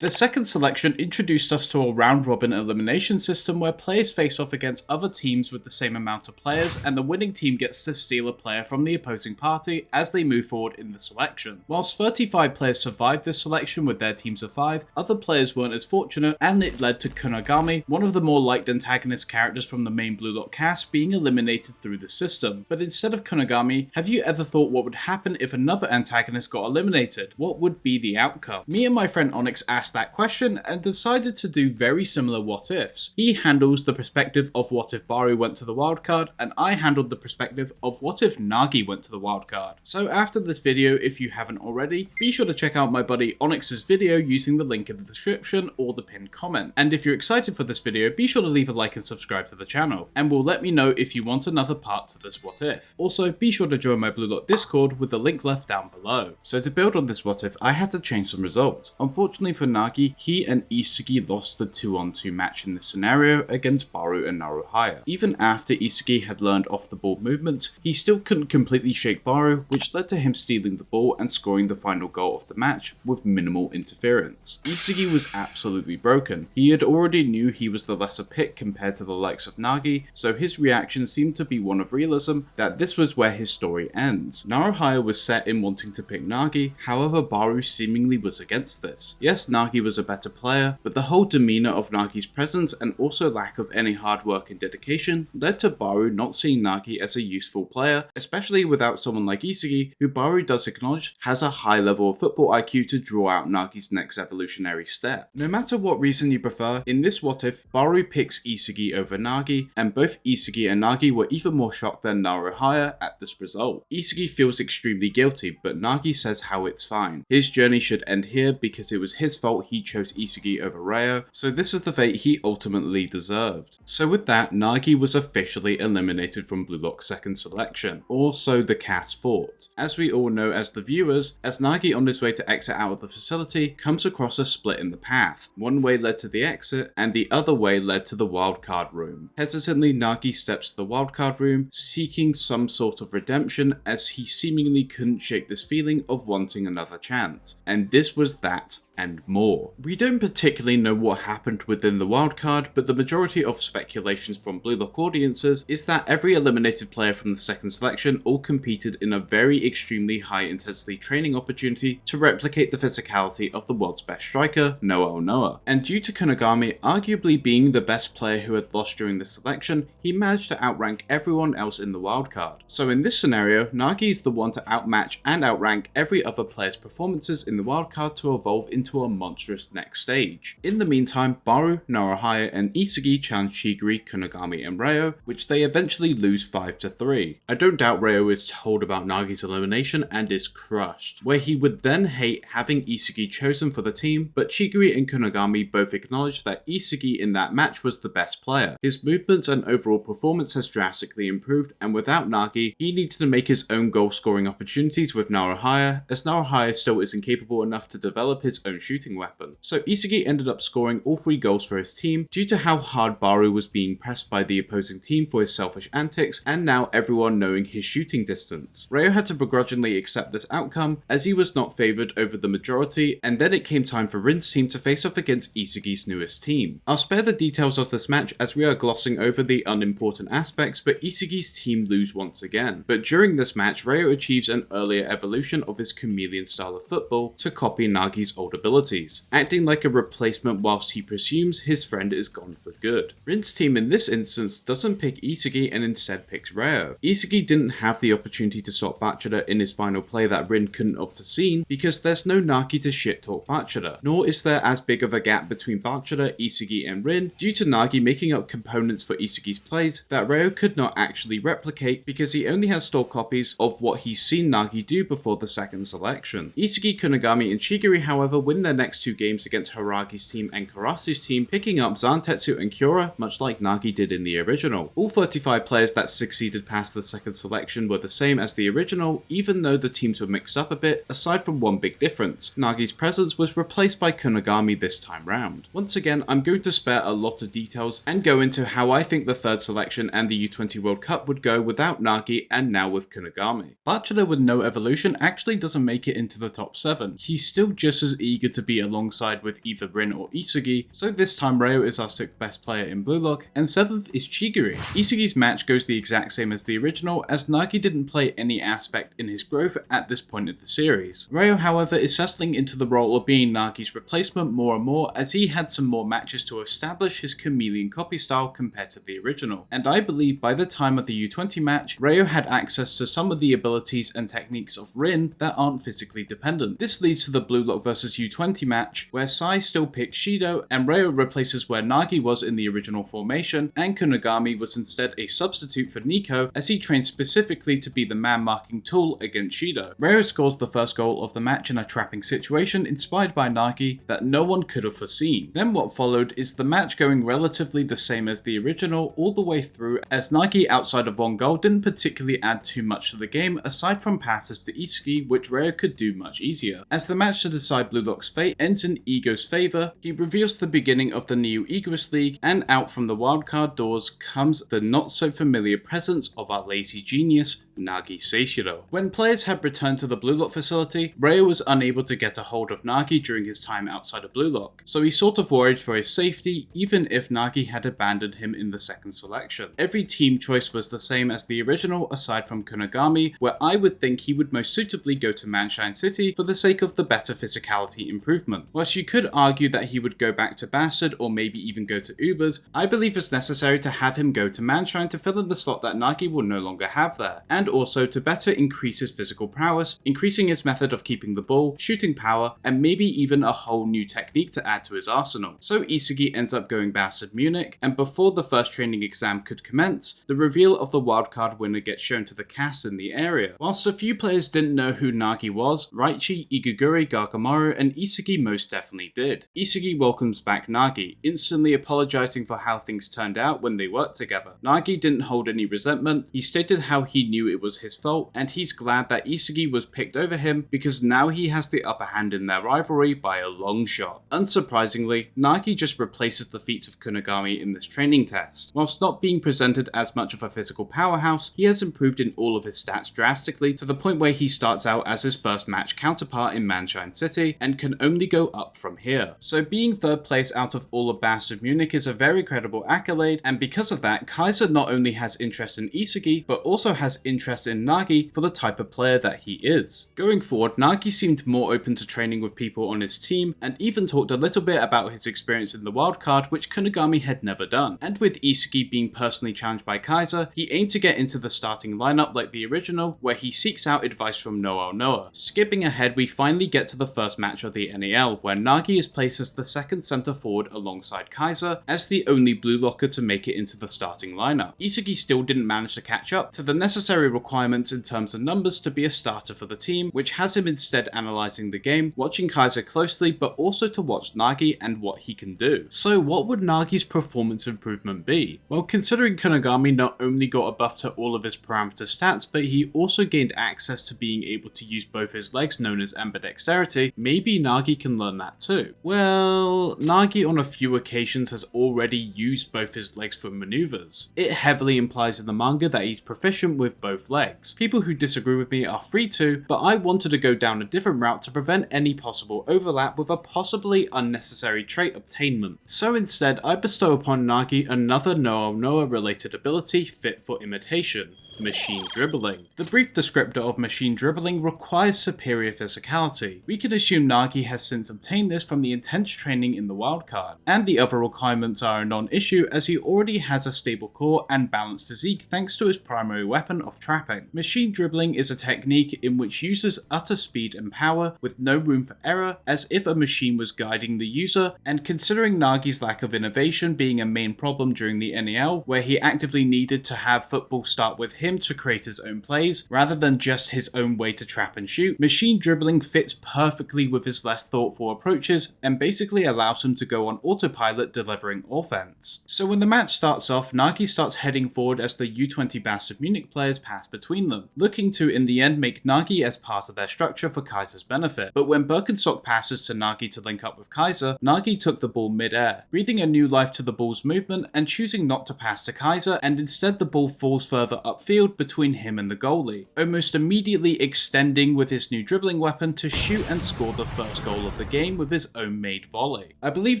The second selection introduced us to a round-robin elimination system where players face off against other teams with the same amount of players, and the winning team gets to steal a player from the opposing party as they move forward in the selection. Whilst 35 players survived this selection with their teams of 5, other players weren't as fortunate, and it led to Kunigami, one of the more liked antagonist characters from the main BLUELOCK cast, being eliminated through the system. But instead of Kunigami, have you ever thought what would happen if another antagonist got eliminated? What would be the outcome? Me and my friend Onyx asked that question and decided to do very similar what ifs. He handles the perspective of what if Burū went to the wildcard, and I handled the perspective of what if Nagi went to the wildcard. So after this video, if you haven't already, be sure to check out my buddy Onyx's video using the link in the description or the pinned comment. And if you're excited for this video, be sure to leave a like and subscribe to the channel, and will let me know if you want another part to this what if. Also, be sure to join my BLUELOCK Discord with the link left down below. So to build on this what if, I had to change some results. Unfortunately for Nagi, he and Isagi lost the 2-on-2 match in this scenario against Burū and Naruhaya. Even after Isagi had learned off the ball movements, he still couldn't completely shake Burū, which led to him stealing the ball and scoring the final goal of the match with minimal interference. Isagi was absolutely broken. He had already knew he was the lesser pick compared to the likes of Nagi, so his reaction seemed to be one of realism that this was where his story ends. Naruhaya was set in wanting to pick Nagi, however Burū seemingly was against this. Yes, Nagi was a better player, but the whole demeanor of Nagi's presence and also lack of any hard work and dedication led to Burū not seeing Nagi as a useful player, especially without someone like Isagi, who Burū does acknowledge has a high level of football IQ to draw out Nagi's next evolutionary step. No matter what reason you prefer, in this what if, Burū picks Isagi over Nagi, and both Isagi and Nagi were even more shocked than Naruhaya at this result. Isagi feels extremely guilty, but Nagi says how it's fine. His journey should end here because it was his fault he chose Isagi over Ryo, so this is the fate he ultimately deserved. So with that, Nagi was officially eliminated from BLUELOCK's second selection, or so the cast thought. As we all know as the viewers, as Nagi on his way to exit out of the facility comes across a split in the path. One way led to the exit, and the other way led to the wildcard room. Hesitantly, Nagi steps to the wildcard room, seeking some sort of redemption as he seemingly couldn't shake this feeling of wanting another chance. And this was that and more. We don't particularly know what happened within the wildcard, but the majority of speculations from BLUELOCK audiences is that every eliminated player from the second selection all competed in a very extremely high intensity training opportunity to replicate the physicality of the world's best striker, Noah. And due to Kunigami arguably being the best player who had lost during the selection, he managed to outrank everyone else in the wildcard. So in this scenario, Nagi is the one to outmatch and outrank every other player's performances in the wildcard to evolve into a monstrous next stage. In the meantime, Burū, Naruhaya and Isagi challenge Chigiri, Kunigami and Ryo, which they eventually lose 5-3. I don't doubt Ryo is told about Nagi's elimination and is crushed, where he would then hate having Isagi chosen for the team, but Chigiri and Kunigami both acknowledge that Isagi in that match was the best player. His movements and overall performance has drastically improved, and without Nagi, he needs to make his own goal scoring opportunities with Naruhaya, as Naruhaya still isn't capable enough to develop his own shooting weapon. So Isagi ended up scoring all 3 goals for his team due to how hard Burū was being pressed by the opposing team for his selfish antics, and now everyone knowing his shooting distance. Ryo had to begrudgingly accept this outcome as he was not favoured over the majority, and then it came time for Rin's team to face off against Isagi's newest team. I'll spare the details of this match as we are glossing over the unimportant aspects, but Isagi's team lose once again. But during this match, Ryo achieves an earlier evolution of his chameleon style of football to copy Nagi's old abilities, acting like a replacement whilst he presumes his friend is gone for good. Rin's team in this instance doesn't pick Isagi and instead picks Ryo. Isagi didn't have the opportunity to stop Bachara in his final play that Rin couldn't have foreseen because there's no Nagi to shit talk Bachara, nor is there as big of a gap between Bachara, Isagi and Rin due to Nagi making up components for Isagi's plays that Ryo could not actually replicate because he only has stored copies of what he's seen Nagi do before the second selection. Isagi, Kunigami and Chigiri however win their next 2 games against Haragi's team and Karasu's team, picking up Zantetsu and Kyora much like Nagi did in the original. All 35 players that succeeded past the second selection were the same as the original, even though the teams were mixed up a bit, aside from one big difference. Nagi's presence was replaced by Kunigami this time round. Once again, I'm going to spare a lot of details and go into how I think the third selection and the U20 World Cup would go without Nagi and now with Kunigami. Bachara with no evolution actually doesn't make it into the top 7. He's still just as eager eager to be alongside with either Rin or Isagi, so this time Ryo is our 6th best player in BLUELOCK, and 7th is Chigiri. Isagi's match goes the exact same as the original, as Nagi didn't play any aspect in his growth at this point of the series. Ryo, however, is settling into the role of being Nagi's replacement more and more, as he had some more matches to establish his chameleon copy style compared to the original. And I believe by the time of the U20 match, Ryo had access to some of the abilities and techniques of Rin that aren't physically dependent. This leads to the BLUELOCK vs U20 match, where Sai still picks Shido, and Ryo replaces where Nagi was in the original formation, and Kunigami was instead a substitute for Nico, as he trained specifically to be the man-marking tool against Shido. Ryo scores the first goal of the match in a trapping situation inspired by Nagi that no one could have foreseen. Then what followed is the match going relatively the same as the original all the way through, as Nagi outside of one goal didn't particularly add too much to the game aside from passes to Isagi, which Ryo could do much easier. As the match to decide BLUELOCK's fate ends in Ego's favour, he reveals the beginning of the new Egoist League, and out from the wildcard doors comes the not so familiar presence of our lazy genius, Nagi Seishiro. When players had returned to the BLUELOCK facility, Ryo was unable to get a hold of Nagi during his time outside of BLUELOCK, so he sort of worried for his safety even if Nagi had abandoned him in the second selection. Every team choice was the same as the original aside from Kunigami, where I would think he would most suitably go to Manshine City for the sake of the better physicality improvement. Whilst you could argue that he would go back to Bastard or maybe even go to Ubers, I believe it's necessary to have him go to Manshine to fill in the slot that Nagi will no longer have there, and also to better increase his physical prowess, increasing his method of keeping the ball, shooting power, and maybe even a whole new technique to add to his arsenal. So Isagi ends up going Bastard Munich, and before the first training exam could commence, the reveal of the wildcard winner gets shown to the cast in the area. Whilst a few players didn't know who Nagi was, Raichi, Igaguri, Gargamaru, and Isagi most definitely did. Isagi welcomes back Nagi, instantly apologizing for how things turned out when they worked together. Nagi didn't hold any resentment, he stated how he knew it was his fault, and he's glad that Isagi was picked over him because now he has the upper hand in their rivalry by a long shot. Unsurprisingly, Nagi just replaces the feats of Kunigami in this training test. Whilst not being presented as much of a physical powerhouse, he has improved in all of his stats drastically to the point where he starts out as his first match counterpart in Manshine City and can only go up from here. So being 3rd place out of all of Bastard Munich is a very credible accolade, and because of that, Kaiser not only has interest in Isagi, but also has interest in Nagi for the type of player that he is. Going forward, Nagi seemed more open to training with people on his team, and even talked a little bit about his experience in the wildcard, which Kunigami had never done. And with Isagi being personally challenged by Kaiser, he aimed to get into the starting lineup like the original, where he seeks out advice from Noah. Skipping ahead, we finally get to the first match of the NAL, where Nagi is placed as the second centre forward alongside Kaiser, as the only BLUELOCKer to make it into the starting lineup. Isagi still didn't manage to catch up to the necessary requirements in terms of numbers to be a starter for the team, which has him instead analysing the game, watching Kaiser closely, but also to watch Nagi and what he can do. So what would Nagi's performance improvement be? Well, considering Kunigami not only got a buff to all of his parameter stats, but he also gained access to being able to use both his legs known as ambidexterity, maybe Nagi can learn that too. Well, Nagi on a few occasions has already used both his legs for maneuvers. It heavily implies in the manga that he's proficient with both legs. People who disagree with me are free to, but I wanted to go down a different route to prevent any possible overlap with a possibly unnecessary trait obtainment. So instead, I bestow upon Nagi another Noah related ability fit for imitation: machine dribbling. The brief descriptor of machine dribbling requires superior physicality. We can assume Nagi has since obtained this from the intense training in the wildcard, and the other requirements are a non-issue as he already has a stable core and balanced physique thanks to his primary weapon of trapping. Machine dribbling is a technique in which users utter speed and power with no room for error, as if a machine was guiding the user, and considering Nagi's lack of innovation being a main problem during the NEL, where he actively needed to have football start with him to create his own plays, rather than just his own way to trap and shoot, machine dribbling fits perfectly with his less thoughtful approaches, and basically allows him to go on autopilot delivering offense. So when the match starts off, Nagi starts heading forward as the U20 Bastard Munich players pass between them, looking to in the end make Nagi as part of their structure for Kaiser's benefit. But when Birkenstock passes to Nagi to link up with Kaiser, Nagi took the ball mid-air, breathing a new life to the ball's movement and choosing not to pass to Kaiser, and instead the ball falls further upfield between him and the goalie, almost immediately extending with his new dribbling weapon to shoot and score the first first goal of the game with his own made volley. I believe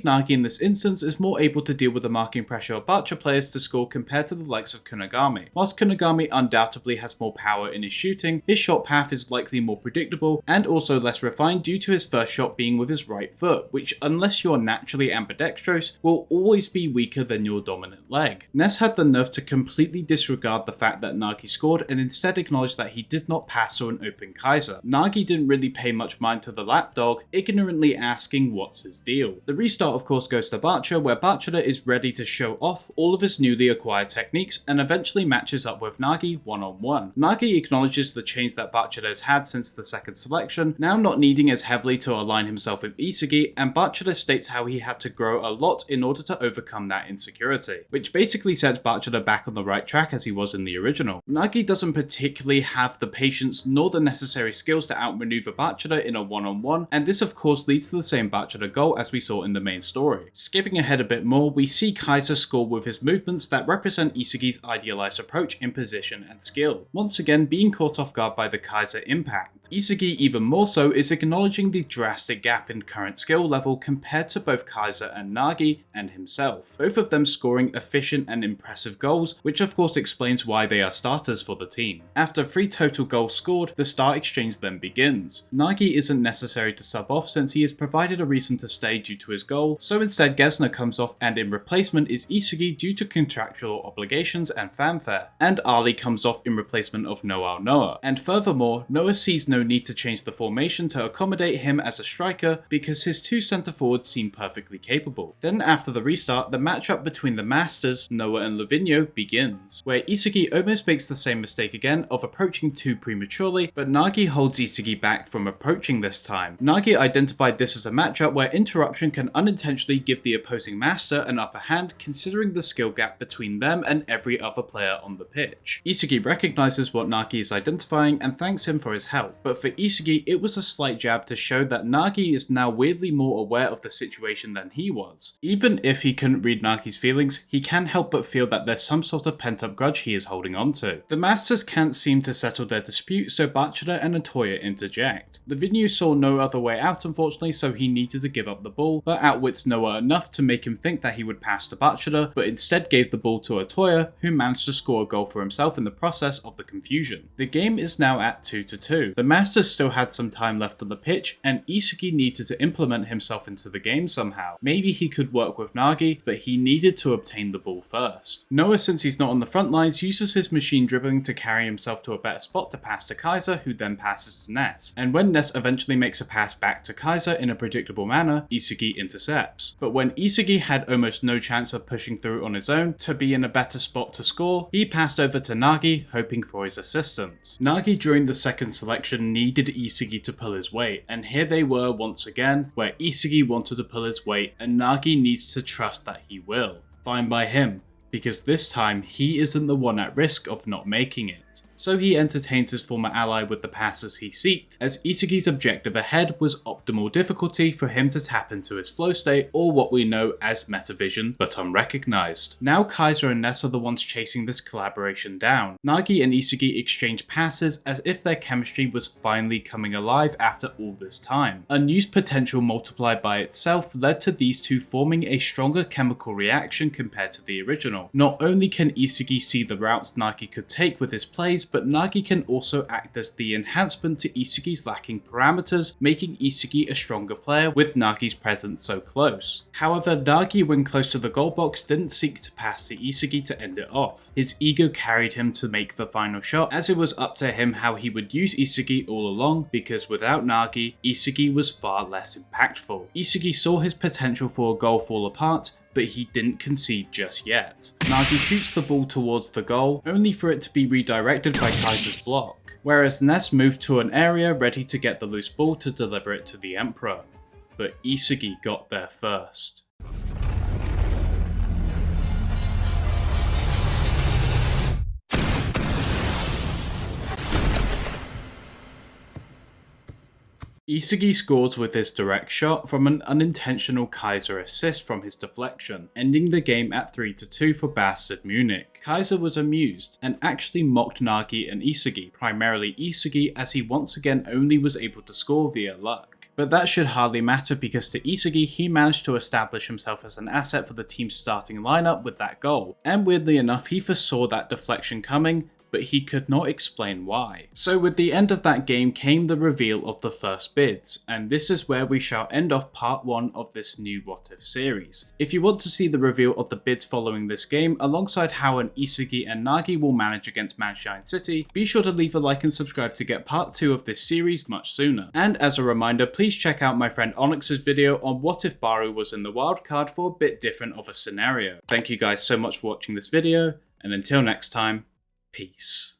Nagi in this instance is more able to deal with the marking pressure of Bacha players to score compared to the likes of Kunigami. Whilst Kunigami undoubtedly has more power in his shooting, his shot path is likely more predictable and also less refined due to his first shot being with his right foot, which unless you're naturally ambidextrous will always be weaker than your dominant leg. Ness had the nerve to completely disregard the fact that Nagi scored and instead acknowledged that he did not pass to an open Kaiser. Nagi didn't really pay much mind to the lapdog, ignorantly asking what's his deal. The restart of course goes to Bacha, where Bacha is ready to show off all of his newly acquired techniques and eventually matches up with Nagi one-on-one. Nagi acknowledges the change that Bacha has had since the second selection, now not needing as heavily to align himself with Isagi, and Bacha states how he had to grow a lot in order to overcome that insecurity, which basically sets Bacha back on the right track as he was in the original. Nagi doesn't particularly have the patience nor the necessary skills to outmaneuver Bacha in a one-on-one, and this of course leads to the same Bacha goal as we saw in the main story. Skipping ahead a bit more, we see Kaiser score with his movements that represent Isagi's idealized approach in position and skill, once again being caught off guard by the Kaiser impact. Isagi even more so is acknowledging the drastic gap in current skill level compared to both Kaiser and Nagi and himself, both of them scoring efficient and impressive goals, which of course explains why they are starters for the team. After 3 total goals scored, the star exchange then begins. Nagi isn't necessary to sub off since he has provided a reason to stay due to his goal, so instead Gesner comes off and in replacement is Isagi due to contractual obligations and fanfare, and Ali comes off in replacement of Noah. And furthermore, Noah sees no need to change the formation to accommodate him as a striker because his 2 centre forwards seem perfectly capable. Then after the restart, the matchup between the masters, Noah and Livigno, begins, where Isagi almost makes the same mistake again of approaching too prematurely, but Nagi holds Isagi back from approaching this time. Nagi identified this as a matchup where interruption can unintentionally give the opposing master an upper hand considering the skill gap between them and every other player on the pitch. Isagi recognizes what Nagi is identifying and thanks him for his help, but for Isagi it was a slight jab to show that Nagi is now weirdly more aware of the situation than he was. Even if he couldn't read Nagi's feelings, he can't help but feel that there's some sort of pent up grudge he is holding on to. The masters can't seem to settle their dispute, so Bacha and Otoya interject. Livigno saw no other way out unfortunately, so he needed to give up the ball, but outwits Noah enough to make him think that he would pass to Bacha, but instead gave the ball to Otoya, who managed to score a goal for himself in the process of the confusion. The game is now at 2-2. The masters still had some time left on the pitch, and Isagi needed to implement himself into the game somehow. Maybe he could work with Nagi, but he needed to obtain the ball first. Noah, since he's not on the front lines, uses his machine dribbling to carry himself to a better spot to pass to Kaiser, who then passes to Ness. And when Ness eventually makes a pass back to Kaiser in a predictable manner, Isagi intercepts. But when Isagi had almost no chance of pushing through on his own to be in a better spot to score, he passed over to Nagi, hoping for his assistance. Nagi during the second selection needed Isagi to pull his weight, and here they were once again, where Isagi wanted to pull his weight and Nagi needs to trust that he will. Fine by him, because this time he isn't the one at risk of not making it. So he entertains his former ally with the passes he seeked, as Isagi's objective ahead was optimal difficulty for him to tap into his flow state, or what we know as metavision, but unrecognized. Now Kaiser and Ness are the ones chasing this collaboration down. Nagi and Isagi exchange passes as if their chemistry was finally coming alive after all this time. Unused potential multiplied by itself led to these two forming a stronger chemical reaction compared to the original. Not only can Isagi see the routes Nagi could take with his plays, but Nagi can also act as the enhancement to Isagi's lacking parameters, making Isagi a stronger player with Nagi's presence so close. However, Nagi when close to the goal box didn't seek to pass to Isagi to end it off. His ego carried him to make the final shot, as it was up to him how he would use Isagi all along, because without Nagi, Isagi was far less impactful. Isagi saw his potential for a goal fall apart, but he didn't concede just yet. Nagi shoots the ball towards the goal, only for it to be redirected by Kaiser's block, whereas Ness moved to an area ready to get the loose ball to deliver it to the Emperor. But Isagi got there first. Isagi scores with his direct shot from an unintentional Kaiser assist from his deflection, ending the game at 3-2 for Bastard Munich. Kaiser was amused, and actually mocked Nagi and Isagi, primarily Isagi as he once again only was able to score via luck. But that should hardly matter because to Isagi, he managed to establish himself as an asset for the team's starting lineup with that goal, and weirdly enough he foresaw that deflection coming, but he could not explain why. So with the end of that game came the reveal of the first bids, and this is where we shall end off part 1 of this new What If series. If you want to see the reveal of the bids following this game, alongside how an Isagi and Nagi will manage against Manshine City, be sure to leave a like and subscribe to get part 2 of this series much sooner. And as a reminder, please check out my friend Onyx's video on what if Burū was in the wildcard for a bit different of a scenario. Thank you guys so much for watching this video, and until next time, peace.